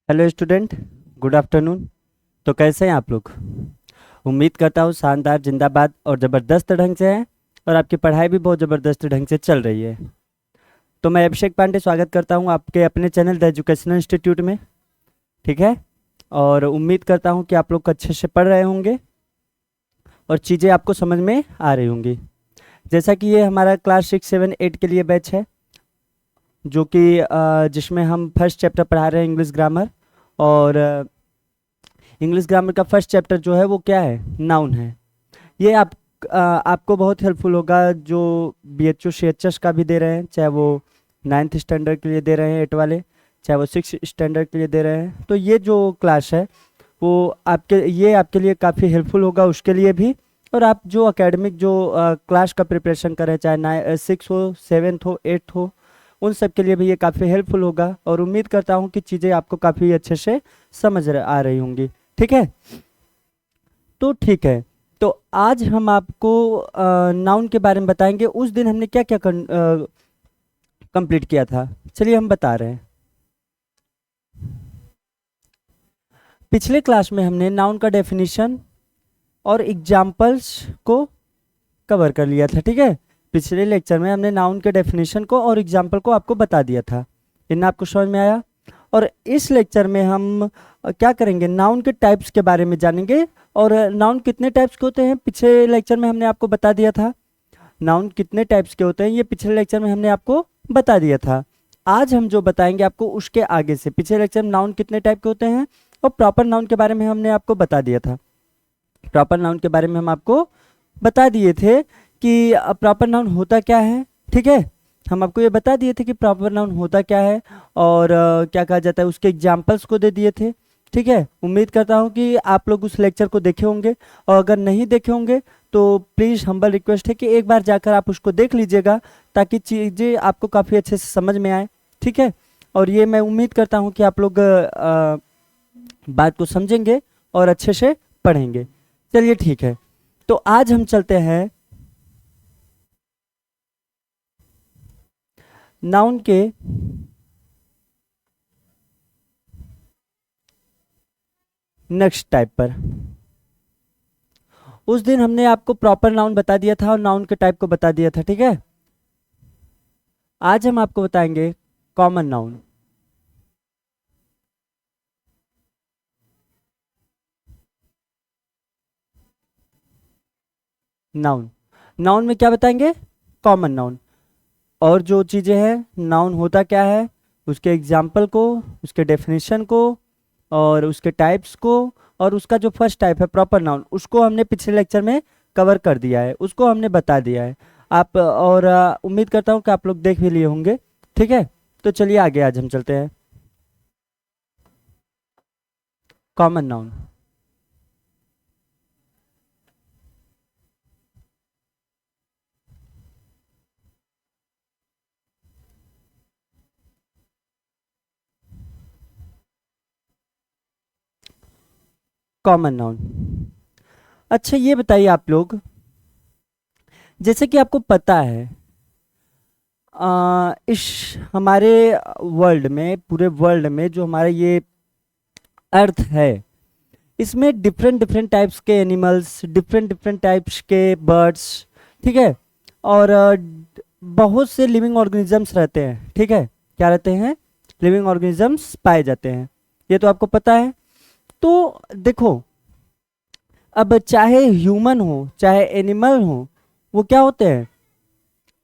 Hello student, good afternoon. तो कैसे हैं आप लोग? उम्मीद करता हूँ शानदार, जिंदाबाद और ज़बरदस्त ढंग से हैं और आपकी पढ़ाई भी बहुत ज़बरदस्त ढंग से चल रही है। तो मैं अभिषेक पांडे स्वागत करता हूँ आपके अपने चैनल द एजुकेशनल इंस्टीट्यूट में। ठीक है, और उम्मीद करता हूँ कि आप लोग अच्छे से पढ़ रहे होंगे और चीज़ें आपको समझ में आ रही होंगी। जैसा कि ये हमारा क्लास 6, 7, 8 के लिए बैच है, जो कि जिसमें हम फर्स्ट चैप्टर पढ़ा रहे हैं इंग्लिश ग्रामर। और इंग्लिश ग्रामर का फर्स्ट चैप्टर जो है वो क्या है? नाउन है। ये आपको बहुत हेल्पफुल होगा, जो BHO CHS का भी दे रहे हैं, चाहे वो 9th स्टैंडर्ड के लिए दे रहे हैं 8 वाले, चाहे वो 6 स्टैंडर्ड के लिए दे रहे हैं। तो ये जो क्लास है वो आपके लिए काफ़ी हेल्पफुल होगा, उसके लिए भी। और आप जो एकेडमिक जो क्लास का प्रिपरेशन कर रहे हैं, चाहे 6 हो, 7th हो, 8th हो, उन सब के लिए भी ये काफ़ी हेल्पफुल होगा। और उम्मीद करता हूँ कि चीज़ें आपको काफ़ी अच्छे से आ रही होंगी। ठीक है, तो ठीक है। तो आज हम आपको नाउन के बारे में बताएंगे। उस दिन हमने क्या क्या कंप्लीट किया था, चलिए हम बता रहे हैं। पिछले क्लास में हमने नाउन का डेफिनेशन और एग्जाम्पल्स को कवर कर लिया था। ठीक है, पिछले लेक्चर में हमने नाउन के डेफिनेशन को और एग्जाम्पल को आपको बता दिया था। इन आपको समझ में आया? और इस लेक्चर में हम क्या करेंगे, नाउन के टाइप्स के बारे में जानेंगे। और नाउन कितने टाइप्स के होते हैं, पिछले लेक्चर में हमने आपको बता दिया था। नाउन कितने टाइप्स के होते हैं ये पिछले लेक्चर में हमने आपको बता दिया था। आज हम जो बताएंगे आपको उसके आगे से, पिछले लेक्चर में नाउन कितने टाइप के होते हैं और प्रॉपर नाउन के बारे में हमने आपको बता दिया था। प्रॉपर नाउन के बारे में हम आपको बता दिए थे कि प्रॉपर नाउन होता क्या है। ठीक है, हम आपको ये बता दिए थे कि प्रॉपर नाउन होता क्या है और क्या कहा जाता है, उसके एग्जाम्पल्स को दे दिए थे। ठीक है, उम्मीद करता हूँ कि आप लोग उस लेक्चर को देखे होंगे, और अगर नहीं देखे होंगे तो प्लीज़ हम्बल रिक्वेस्ट है कि एक बार जाकर आप उसको देख लीजिएगा, ताकि चीज़ें आपको काफ़ी अच्छे से समझ में आए। ठीक है, और ये मैं उम्मीद करता हूँ कि आप लोग बात को समझेंगे और अच्छे से पढ़ेंगे। चलिए ठीक है, तो आज हम चलते हैं नाउन के नेक्स्ट टाइप पर। उस दिन हमने आपको प्रॉपर नाउन बता दिया था और नाउन के टाइप को बता दिया था। ठीक है, आज हम आपको बताएंगे कॉमन नाउन। नाउन नाउन में क्या बताएंगे? Common noun. और जो चीज़ें हैं, नाउन होता क्या है, उसके एग्जाम्पल को, उसके डेफिनेशन को और उसके टाइप्स को, और उसका जो फर्स्ट टाइप है प्रॉपर नाउन, उसको हमने पिछले लेक्चर में कवर कर दिया है, उसको हमने बता दिया है। आप और उम्मीद करता हूँ कि आप लोग देख भी लिए होंगे। ठीक है, तो चलिए आगे आज हम चलते हैं। Common noun. Common noun. अच्छा ये बताइए आप लोग, जैसे कि आपको पता है इस हमारे वर्ल्ड में, पूरे वर्ल्ड में जो हमारा ये अर्थ है, इसमें डिफरेंट डिफरेंट टाइप्स के एनिमल्स, डिफरेंट डिफरेंट टाइप्स के बर्ड्स, ठीक है, और बहुत से लिविंग ऑर्गेनिजम्स रहते हैं। ठीक है, क्या रहते हैं? लिविंग ऑर्गेनिजम्स पाए जाते हैं, ये तो आपको पता है। तो देखो, अब चाहे ह्यूमन हो चाहे एनिमल हो, वो क्या होते हैं,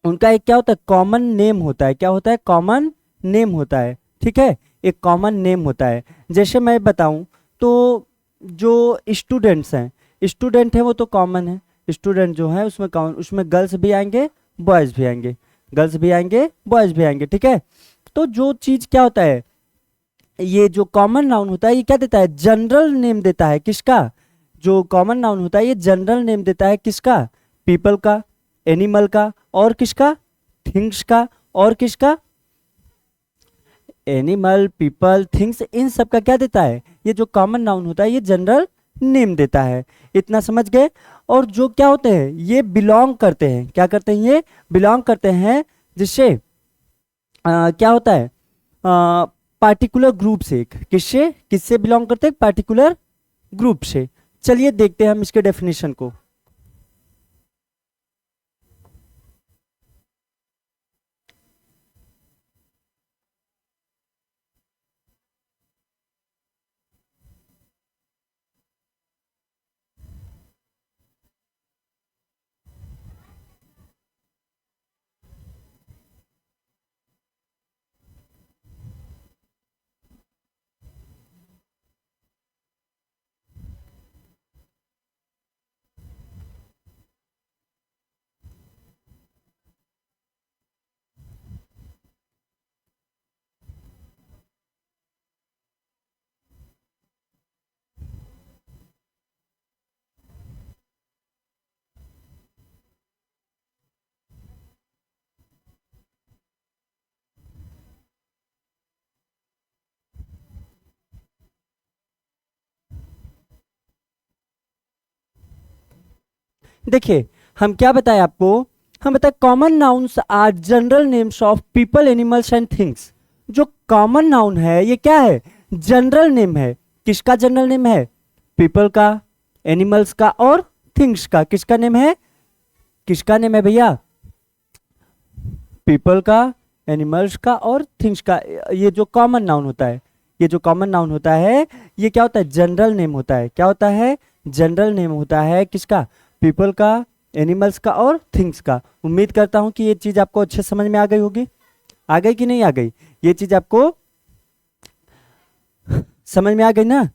उनका एक क्या होता है, कॉमन नेम होता है। क्या होता है? कॉमन नेम होता है। ठीक है, एक कॉमन नेम होता है। जैसे मैं बताऊं तो जो स्टूडेंट्स हैं, स्टूडेंट है वो तो कॉमन है। स्टूडेंट जो है उसमें उसमें गर्ल्स भी आएंगे, बॉयज़ भी आएंगे, गर्ल्स भी आएंगे, बॉयज़ भी आएंगे। ठीक है, तो जो चीज़ क्या होता है, ये जो कॉमन नाउन होता है ये क्या देता है, जनरल नेम देता है। किसका? जो कॉमन नाउन होता है ये जनरल नेम देता है। किसका? पीपल का, एनिमल का, और किसका? थिंग्स का, और किसका? एनिमल, पीपल, थिंग्स, इन सब का क्या देता है, ये जो कॉमन नाउन होता है ये जनरल नेम देता है। इतना समझ गए? और जो क्या होते हैं, ये बिलोंग करते हैं, क्या करते हैं, ये बिलोंग करते हैं, जिससे क्या होता है, पार्टिकुलर ग्रुप से, किससे किससे बिलोंग करते हैं, पार्टिकुलर ग्रुप से। चलिए देखते हैं हम इसके डेफिनेशन को। देखिए हम क्या बताए आपको, हम बताए common nouns are general names of people, animals and things. जो कॉमन नाउन है ये क्या है, जनरल नेम है। किसका जनरल नेम है, पीपल का, एनिमल्स का और थिंग्स का। किसका नेम है, किसका नेम है भैया, पीपल का, एनिमल्स का और थिंग्स का। ये जो कॉमन नाउन होता है, ये जो कॉमन नाउन होता है ये क्या होता है, जनरल नेम होता है। क्या होता है, जनरल नेम होता है किसका, पीपल का, एनिमल्स का और थिंग्स का। उम्मीद करता हूं कि ये चीज आपको अच्छे समझ में आ गई होगी। आ गई कि नहीं आ गई, ये चीज आपको समझ में आ गई ना।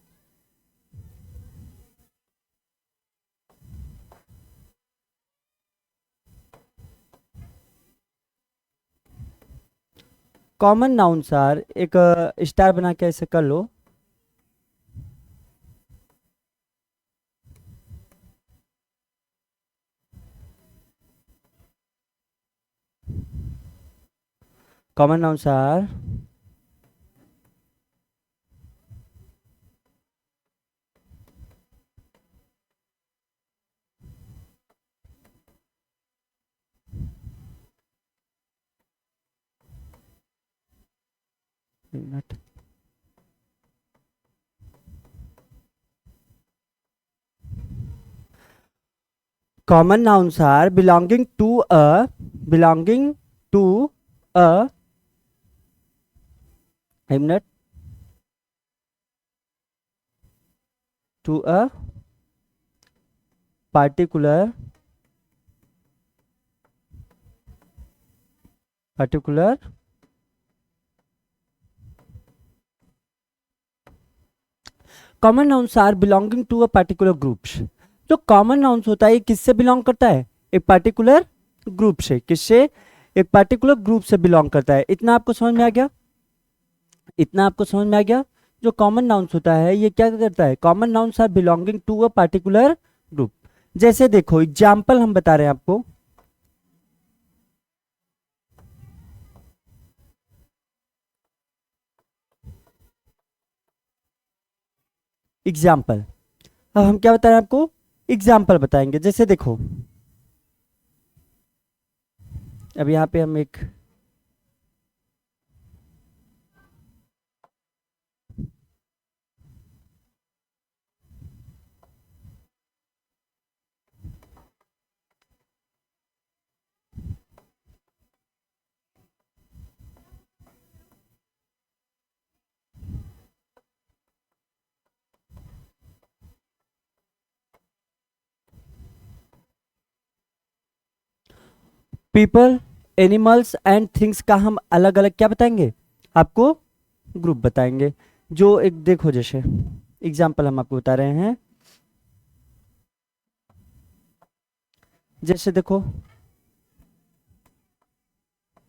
कॉमन नाउन सर एक स्टार बना के ऐसे कर लो। Common noun sir minute. Common nouns are belonging to a minute to a particular common nouns are belonging to a particular groups. जो कॉमन नाउन्स होता है ये किससे बिलोंग करता है, एक पर्टिकुलर ग्रुप से। किससे, एक पर्टिकुलर ग्रुप से बिलोंग करता है। इतना आपको समझ में आ गया, इतना आपको समझ में आ गया। जो कॉमन नाउन्स होता है ये क्या करता है, common nouns are belonging to a particular group. जैसे देखो एग्जाम्पल हम बता रहे हैं आपको। एग्जाम्पल, अब हम क्या बता रहे हैं आपको, एग्जाम्पल बताएंगे। जैसे देखो अब यहाँ पे हम एक पीपल, एनिमल्स एंड थिंग्स का हम अलग अलग क्या बताएंगे आपको, ग्रुप बताएंगे। जो एक देखो जैसे एग्जाम्पल हम आपको बता रहे हैं। जैसे देखो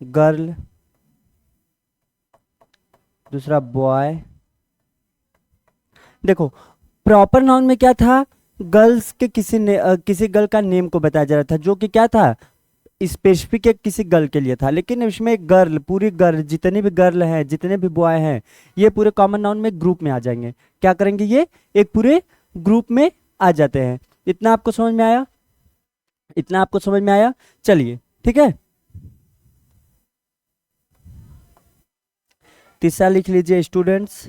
गर्ल, दूसरा बॉय। देखो प्रॉपर नाउन में क्या था, गर्ल्स के किसी गर्ल का नेम को बताया जा रहा था, जो कि क्या था, स्पेसिफिक एक किसी गर्ल के लिए था। लेकिन इसमें गर्ल, पूरी गर्ल, जितने भी गर्ल हैं, जितने भी बॉय हैं, ये पूरे कॉमन नाउन में ग्रुप में आ जाएंगे। क्या करेंगे, ये एक पूरे ग्रुप में आ जाते हैं। इतना आपको समझ में आया, इतना आपको समझ में आया। चलिए ठीक है, तीसरा लिख लीजिए स्टूडेंट्स।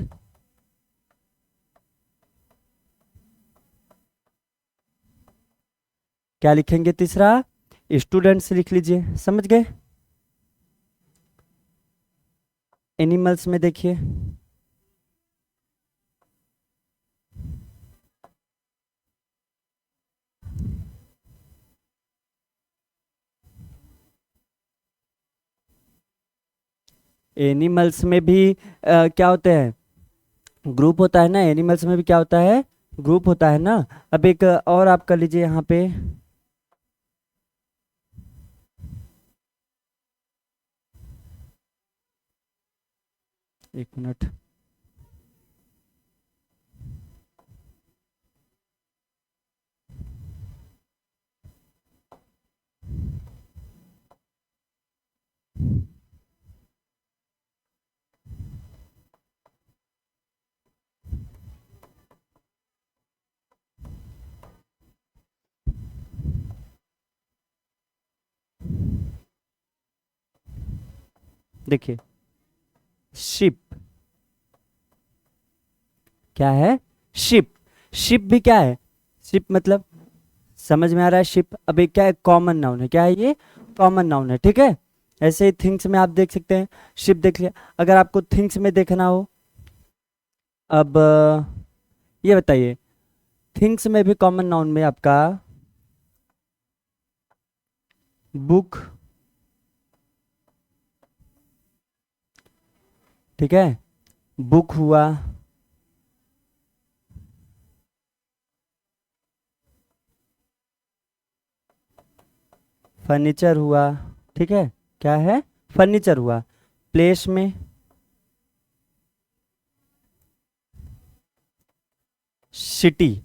क्या लिखेंगे तीसरा? स्टूडेंट्स लिख लीजिए, समझ गए। एनिमल्स में देखिए, एनिमल्स में भी क्या होते हैं? ग्रुप होता है ना, एनिमल्स में भी क्या होता है? ग्रुप होता है ना। अब एक और आप कर लीजिए यहाँ पे, एक मिनट। देखिए शिप, क्या है? शिप। शिप भी क्या है? शिप मतलब, समझ में आ रहा है? शिप अब एक क्या है? कॉमन नाउन है। क्या है ये? कॉमन नाउन है, ठीक है। ऐसे ही थिंग्स में आप देख सकते हैं, शिप देख लिया। अगर आपको थिंग्स में देखना हो, अब ये बताइए, थिंग्स में भी कॉमन नाउन में आपका बुक, ठीक है, बुक हुआ, फर्नीचर हुआ, ठीक है। क्या है? फर्नीचर हुआ। प्लेस में सिटी,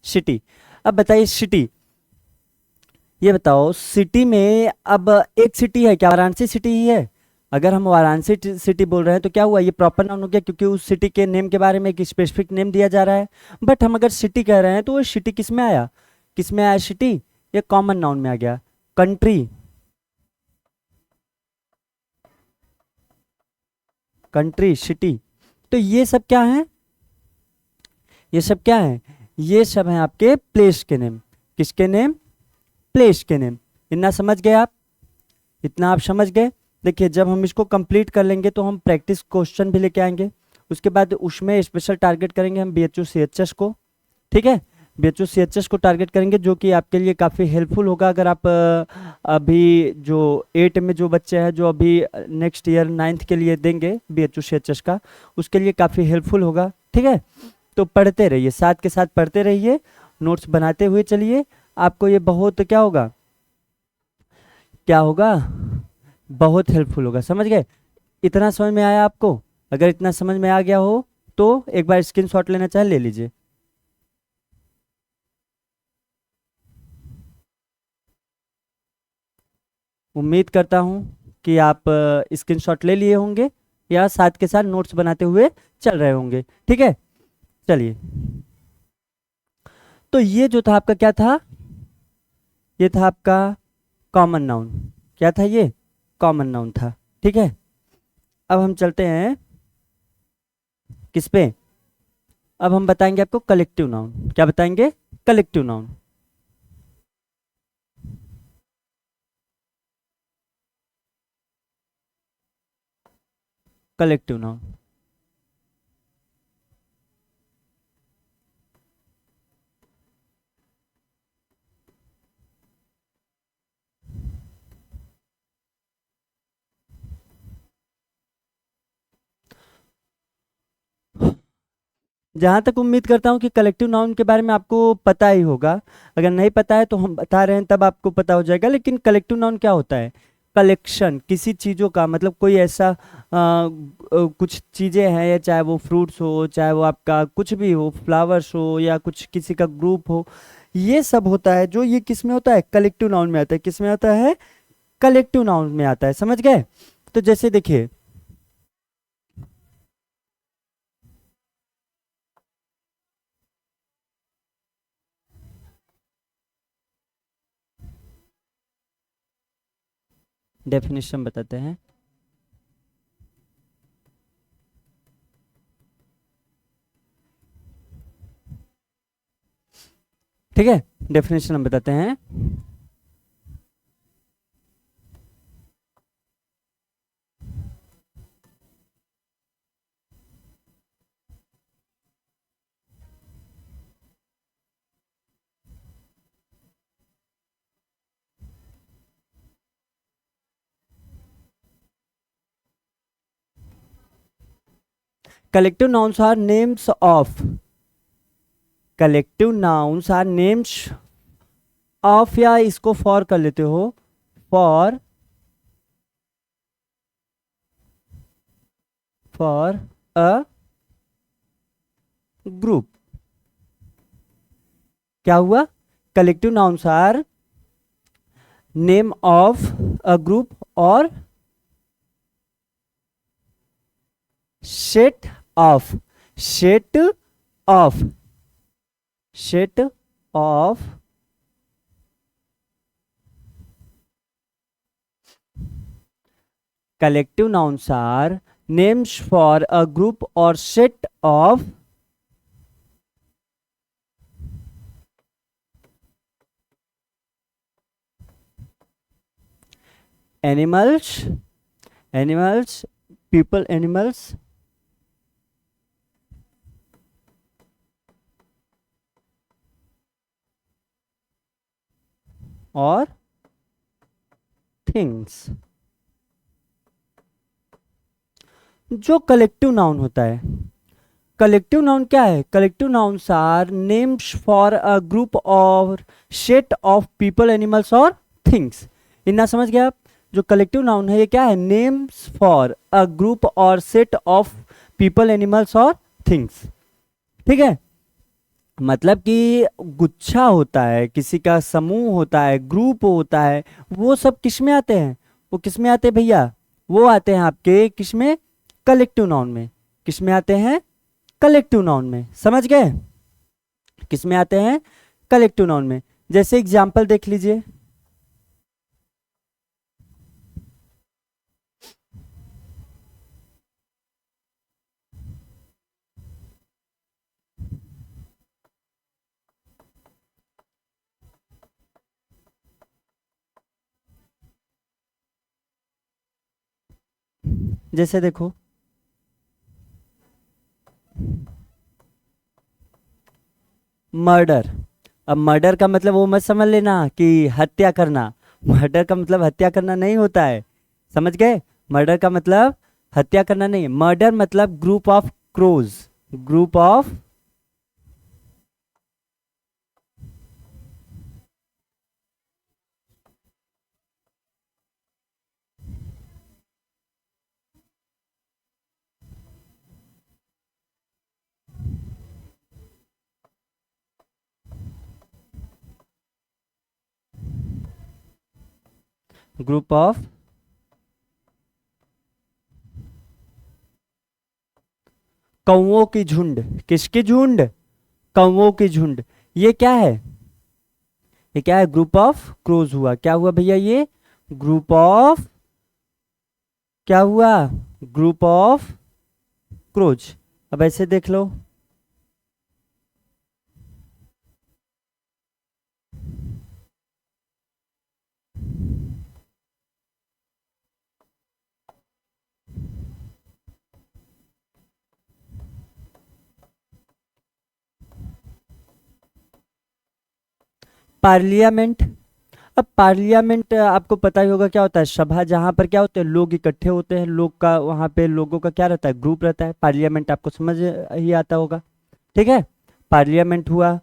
सिटी। अब बताइए सिटी, ये बताओ सिटी में, अब एक सिटी है क्या? वाराणसी सिटी ही है। अगर हम वाराणसी सिटी बोल रहे हैं तो क्या हुआ? ये प्रॉपर नाउन हो गया, क्योंकि उस सिटी के नेम के बारे में एक स्पेसिफिक नेम दिया जा रहा है। बट हम अगर सिटी कह रहे हैं तो वो सिटी किस में आया? किस में आया सिटी? ये कॉमन नाउन में आ गया। Country, country, city. तो ये सब क्या है? ये सब क्या है? ये सब हैं आपके प्लेस के नेम। किसके नेम? प्लेस के नेम। इतना समझ गए आप? इतना आप समझ गए? देखिए जब हम इसको कंप्लीट कर लेंगे तो हम प्रैक्टिस क्वेश्चन भी लेके आएंगे। उसके बाद उसमें स्पेशल टारगेट करेंगे हम बीएचयू सीएचएस को, ठीक है। बीएचयू सीएचएस को टारगेट करेंगे, जो कि आपके लिए काफ़ी हेल्पफुल होगा। अगर आप अभी जो 8 में जो बच्चे हैं जो अभी नेक्स्ट ईयर 9th के लिए देंगे बीएचयू सीएचएस का, उसके लिए काफ़ी हेल्पफुल होगा, ठीक है। तो पढ़ते रहिए, साथ के साथ पढ़ते रहिए, नोट्स बनाते हुए चलिए। आपको ये बहुत क्या होगा? क्या होगा? बहुत हेल्पफुल होगा, समझ गए? इतना समझ में आया आपको? अगर इतना समझ में आ गया हो तो एक बार स्क्रीनशॉट लेना चाहे ले लीजिए। उम्मीद करता हूँ कि आप स्क्रीनशॉट ले लिए होंगे या साथ के साथ नोट्स बनाते हुए चल रहे होंगे, ठीक है। चलिए, तो ये जो था आपका क्या था? ये था आपका कॉमन नाउन। क्या था ये? कॉमन नाउन था, ठीक है। अब हम चलते हैं किस पे? अब हम बताएंगे आपको कलेक्टिव नाउन। क्या बताएंगे? Collective noun. Collective noun. जहाँ तक उम्मीद करता हूँ कि कलेक्टिव नाउन के बारे में आपको पता ही होगा। अगर नहीं पता है तो हम बता रहे हैं, तब आपको पता हो जाएगा। लेकिन कलेक्टिव नाउन क्या होता है? कलेक्शन किसी चीज़ों का, मतलब कोई ऐसा कुछ चीज़ें हैं, या चाहे वो फ्रूट्स हो, चाहे वो आपका कुछ भी हो, फ्लावर्स हो, या कुछ किसी का ग्रुप हो, ये सब होता है जो ये किस में होता है? कलेक्टिव नाउन में आता है। किस में आता है? कलेक्टिव नाउन में आता है, समझ गए? तो जैसे देखिए, डेफिनेशन बताते हैं। ठीक है, डेफिनेशन हम बताते हैं। Collective nouns are names of, collective nouns are names of, या इसको फॉर कर लेते हो, फॉर अ ग्रुप। क्या हुआ? Collective nouns are name of a group और set of, set of, set of collective nouns are names for a group or set of animals, people, animals, और things. जो collective noun होता है, collective noun क्या है? Collective nouns are names for a group और set of people, animals और things. इतना समझ गए आप? जो कलेक्टिव नाउन है ये क्या है? नेम्स फॉर अ ग्रुप और सेट ऑफ पीपल, एनिमल्स और थिंग्स। ठीक है, मतलब कि गुच्छा होता है, किसी का समूह होता है, ग्रुप होता है, वो सब किस में आते हैं? वो किस में आते हैं भैया? वो आते हैं आपके किस में? कलेक्टिव नाउन में। किस में आते हैं? कलेक्टिव नाउन में। समझ गए? किस में आते हैं? कलेक्टिव नाउन में। जैसे एग्जांपल देख लीजिए, जैसे देखो, मर्डर। अब मर्डर का मतलब वो मत समझ लेना कि हत्या करना, मर्डर का मतलब हत्या करना नहीं होता है। समझ गए? मर्डर का मतलब हत्या करना नहीं है। मर्डर मतलब group of crows, group of group of कौओं की झुंड। किसकी झुंड? कौओं की झुंड। ये क्या है? ये क्या है? ग्रुप ऑफ क्रोज हुआ। क्या हुआ भैया? ये ग्रुप ऑफ, क्या हुआ? Group of crows. अब ऐसे देख लो, पार्लियामेंट। अब पार्लियामेंट आपको पता ही होगा क्या होता है? सभा, जहां पर क्या होते हैं? लोग इकट्ठे होते हैं, लोग का वहां पे लोगों का क्या रहता है? ग्रुप रहता है। पार्लियामेंट आपको समझ ही आता होगा। ठीक है, पार्लियामेंट हुआ,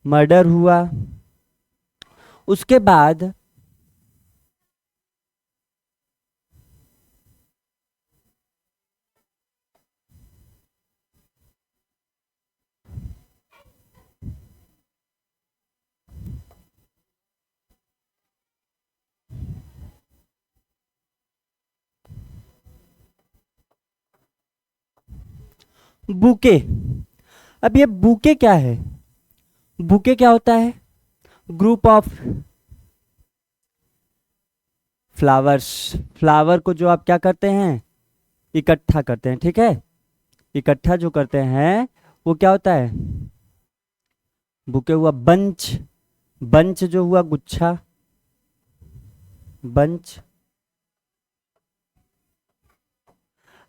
मर्डर हुआ, उसके बाद बुके। अब ये बुके क्या है? बुके क्या होता है? ग्रुप ऑफ फ्लावर्स, फ्लावर को जो आप क्या करते हैं, इकट्ठा करते हैं, ठीक है। इकट्ठा जो करते हैं वो क्या होता है, बुके हुआ बंच, बंच जो हुआ गुच्छा, बंच।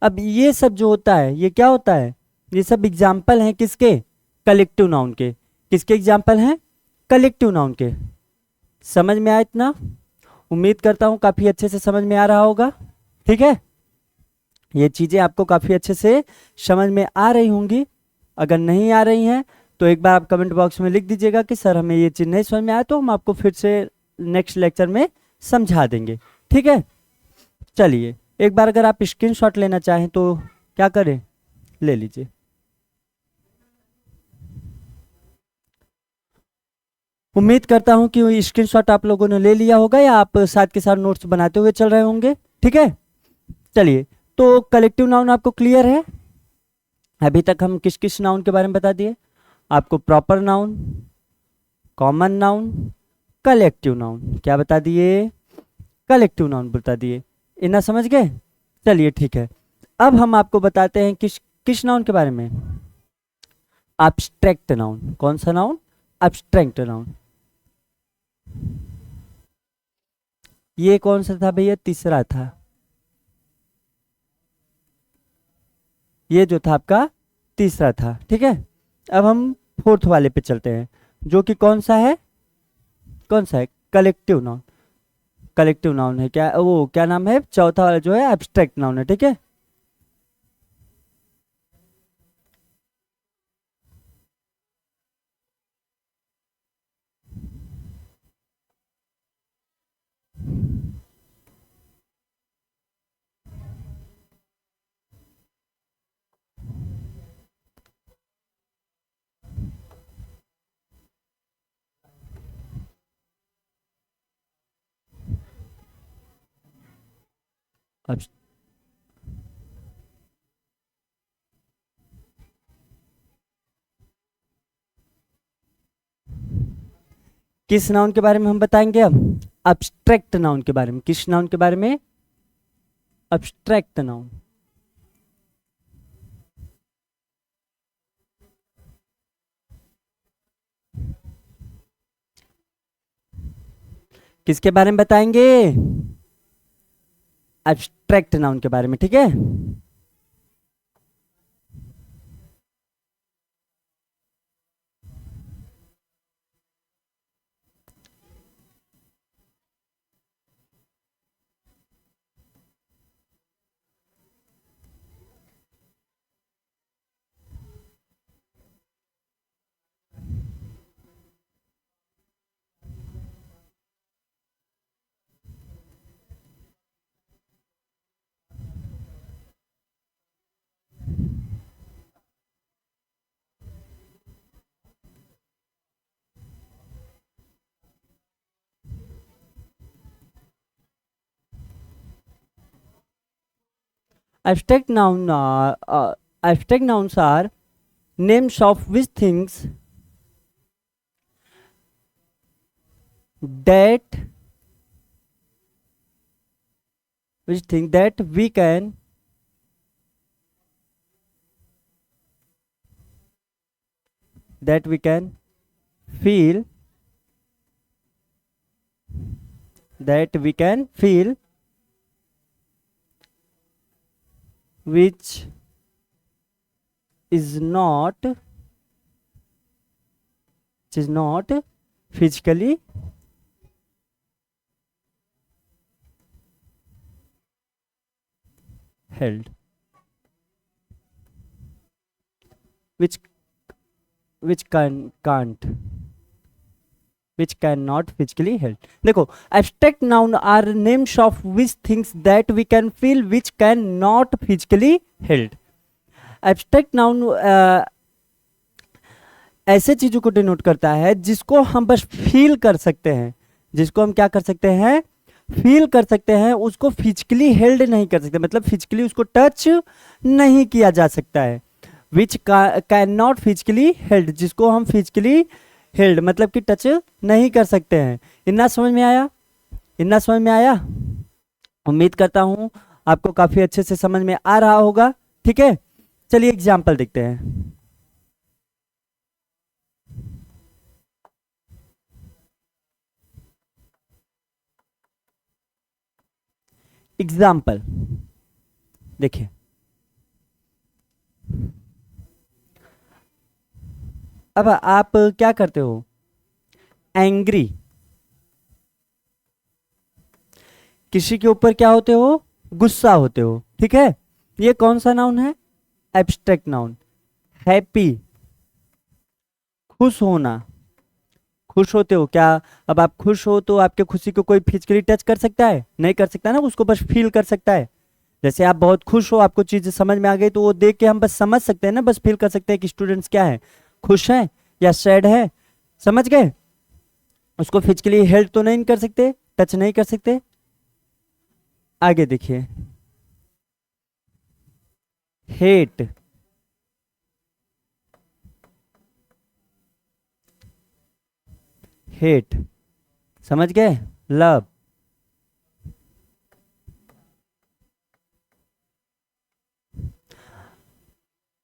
अब ये सब जो होता है ये क्या होता है, ये सब एग्जाम्पल हैं किसके, कलेक्टिव नाउन के। किसके एग्जाम्पल हैं, कलेक्टिव नाउन के। समझ में आया इतना, उम्मीद करता हूँ काफी अच्छे से समझ में आ रहा होगा, ठीक है। ये चीजें आपको काफी अच्छे से समझ में आ रही होंगी। अगर नहीं आ रही हैं तो एक बार आप कमेंट बॉक्स में लिख दीजिएगा कि सर हमें ये चीज नहीं समझ में आया, तो हम आपको फिर से नेक्स्ट लेक्चर में समझा देंगे, ठीक है। चलिए एक बार अगर आप स्क्रीनशॉट लेना चाहें तो क्या करें, ले लीजिए। उम्मीद करता हूं कि स्क्रीनशॉट आप लोगों ने ले लिया होगा या आप साथ के साथ नोट्स बनाते हुए चल रहे होंगे, ठीक है। चलिए, तो कलेक्टिव नाउन आपको क्लियर है। अभी तक हम किस किस नाउन के बारे में बता दिए आपको, proper noun, common noun, collective noun. क्या बता दिए, कलेक्टिव नाउन बता दिए। इतना समझ गए। चलिए ठीक है, अब हम आपको बताते हैं किस किस नाउन के बारे में, एब्स्ट्रैक्ट नाउन। कौन सा नाउन, एब्स्ट्रैक्ट नाउन। ये कौन सा था भैया, तीसरा था। ये जो था आपका तीसरा था, ठीक है। अब हम फोर्थ वाले पे चलते हैं, जो कि कौन सा है, कौन सा है, कलेक्टिव नाउन। कलेक्टिव नाउन है क्या, वो क्या नाम है, चौथा वाला जो है एब्स्ट्रैक्ट नाउन है, ठीक है। अब किस नाउन के बारे में हम बताएंगे, अब एब्स्ट्रैक्ट नाउन के बारे में। किस नाउन के बारे में, एब्स्ट्रैक्ट नाउन। किसके बारे में बताएंगे, एब्स्ट्रैक्ट नाउन के बारे में, ठीक है। Abstract noun abstract nouns are names of which things that we can feel, which is not physically held, which cannot physically held। देखो, abstract noun are names of which things that we can feel which cannot physically held। abstract noun ऐसे चीजों को denote करता है जिसको हम बस feel कर सकते हैं, जिसको हम क्या कर सकते हैं, फील कर सकते हैं, उसको फिजिकली हेल्ड नहीं कर सकते, मतलब फिजिकली उसको टच नहीं किया जा सकता है। Which can not physically held, जिसको हम फिजिकली हेल्ड मतलब कि टच नहीं कर सकते हैं। इतना समझ में आया, इतना समझ में आया। उम्मीद करता हूं आपको काफी अच्छे से समझ में आ रहा होगा। ठीक है, चलिए एग्जाम्पल देखते हैं। एग्जाम्पल देखिए, अब आप क्या करते हो, एंग्री, किसी के ऊपर क्या होते हो, गुस्सा होते हो। ठीक है, ये कौन सा नाउन है, एब्स्ट्रैक्ट नाउन। हैप्पी, खुश होना, खुश होते हो क्या। अब आप खुश हो तो आपके खुशी को कोई फिजिकली टच कर सकता है, नहीं कर सकता ना, उसको बस फील कर सकता है। जैसे आप बहुत खुश हो, आपको चीजें समझ में आ गई, तो वो देख के हम बस समझ सकते हैं ना, बस फील कर सकते हैं कि स्टूडेंट्स क्या है, खुश है या सैड है। समझ गए, उसको फिजिकली हेल्प तो नहीं कर सकते, टच नहीं कर सकते। आगे देखिए, हेट, हेट, समझ गए, लव,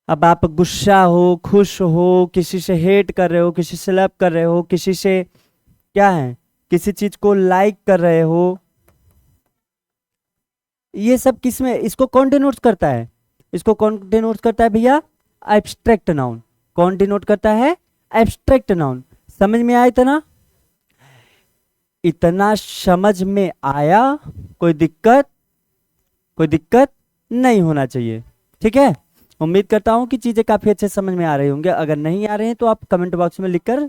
अब आप गुस्सा हो, खुश हो, किसी से हेट कर रहे हो, किसी से लव कर रहे हो, किसी से क्या है, किसी चीज को लाइक कर रहे हो, ये सब किस में, इसको कौन डिनोट करता है, इसको कौन डिनोट करता है भैया, एब्स्ट्रैक्ट नाउन। कौन डिनोट करता है, एब्स्ट्रैक्ट नाउन। समझ में आया इतना, इतना समझ में आया, कोई दिक्कत, कोई दिक्कत नहीं होना चाहिए। ठीक है, उम्मीद करता हूं कि चीजें काफी अच्छे से समझ में आ रही होंगे। अगर नहीं आ रहे हैं तो आप कमेंट बॉक्स में लिखकर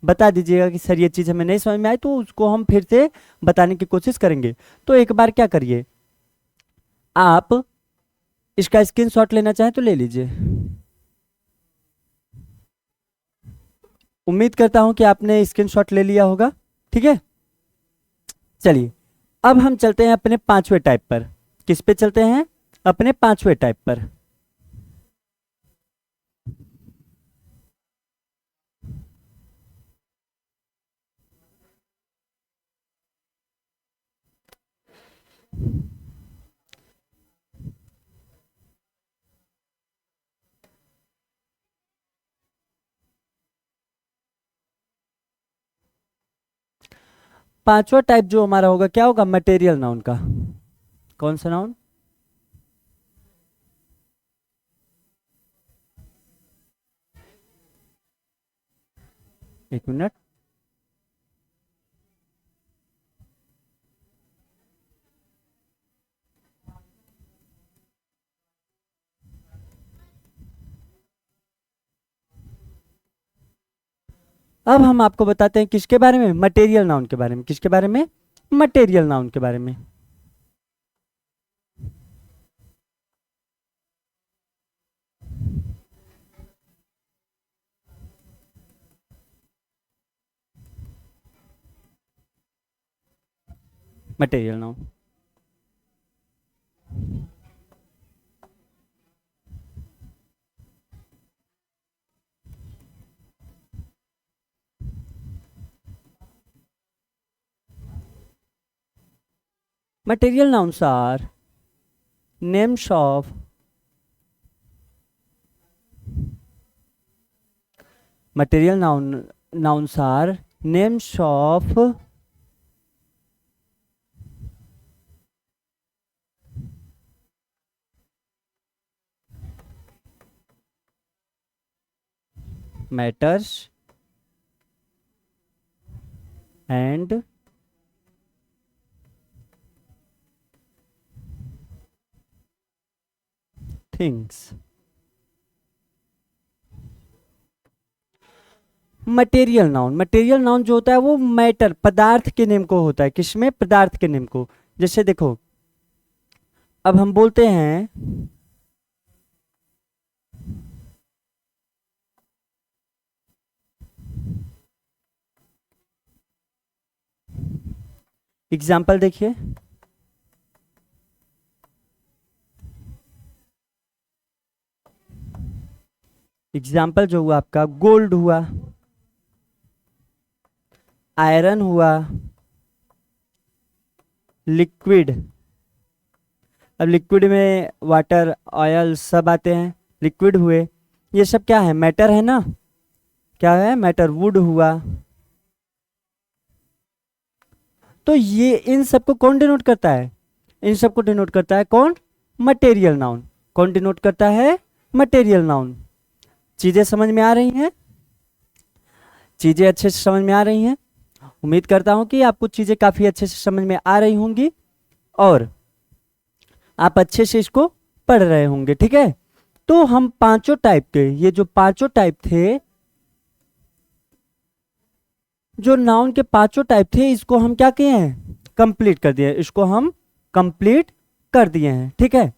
बता दीजिएगा कि सर ये चीज हमें नहीं समझ में आई, तो उसको हम फिर से बताने की कोशिश करेंगे। तो एक बार क्या करिए, आप इसका स्क्रीनशॉट लेना चाहें तो ले लीजिए। उम्मीद करता हूं कि आपने स्क्रीनशॉट ले लिया होगा। ठीक है, चलिए अब हम चलते हैं अपने पांचवें टाइप पर। किस पे चलते हैं, अपने पांचवें टाइप पर। पांचवा टाइप जो हमारा होगा क्या होगा, मटेरियल नाउन का। कौन सा नाउन, एक मिनट, अब हम आपको बताते हैं किसके बारे में, मटेरियल नाउन के बारे में। किसके बारे में, मटेरियल नाउन के बारे में। Material noun, material nouns are names of material nouns are names of matters and things। Material noun जो होता है वो मैटर, पदार्थ के नेम को होता है। किसमें, पदार्थ के नेम को। जैसे देखो, अब हम बोलते हैं एग्जाम्पल देखिए, एग्जाम्पल जो हुआ आपका, गोल्ड हुआ, आयरन हुआ, लिक्विड, अब लिक्विड में वाटर, ऑयल सब आते हैं, लिक्विड हुए, ये सब क्या है, मैटर है ना, क्या है, मैटर। वुड हुआ, तो ये इन सबको कौन डिनोट करता है, इन सबको डिनोट करता है कौन, मटेरियल नाउन। कौन डिनोट करता है, मटेरियल नाउन। चीजें समझ में आ रही हैं, चीजें अच्छे से समझ में आ रही हैं। उम्मीद करता हूं कि आपको चीजें काफी अच्छे से समझ में आ रही होंगी और आप अच्छे से इसको पढ़ रहे होंगे, ठीक है। तो हम पांचों टाइप के, ये जो पांचों टाइप थे, जो नाउन के पांचों टाइप थे, इसको हम क्या किए हैं, कंप्लीट कर दिए, इसको हम कंप्लीट कर दिए हैं, ठीक है।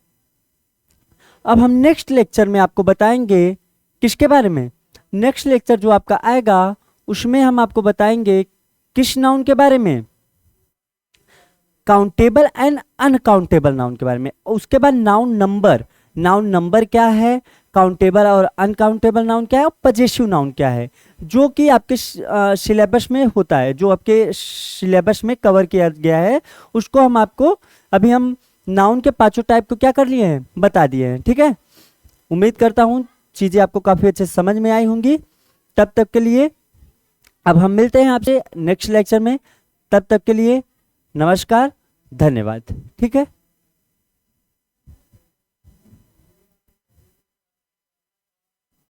अब हम नेक्स्ट लेक्चर में आपको बताएंगे किसके बारे में, नेक्स्ट लेक्चर जो आपका आएगा उसमें हम आपको बताएंगे किस नाउन के बारे में, काउंटेबल एंड अनकाउंटेबल नाउन के बारे में। उसके बाद नाउन नंबर, नाउन नंबर क्या है, काउंटेबल और अनकाउंटेबल नाउन क्या है, और पजेसिव नाउन क्या है, जो कि आपके सिलेबस में होता है, जो आपके सिलेबस में कवर किया गया है, उसको हम आपको अभी हम नाउन के पांचों टाइप को क्या कर लिए हैं, बता दिए हैं, ठीक है। उम्मीद करता हूं चीजें आपको काफी अच्छे से समझ में आई होंगी। तब तक के लिए अब हम मिलते हैं आपसे नेक्स्ट लेक्चर में, तब तक के लिए नमस्कार, धन्यवाद, ठीक है।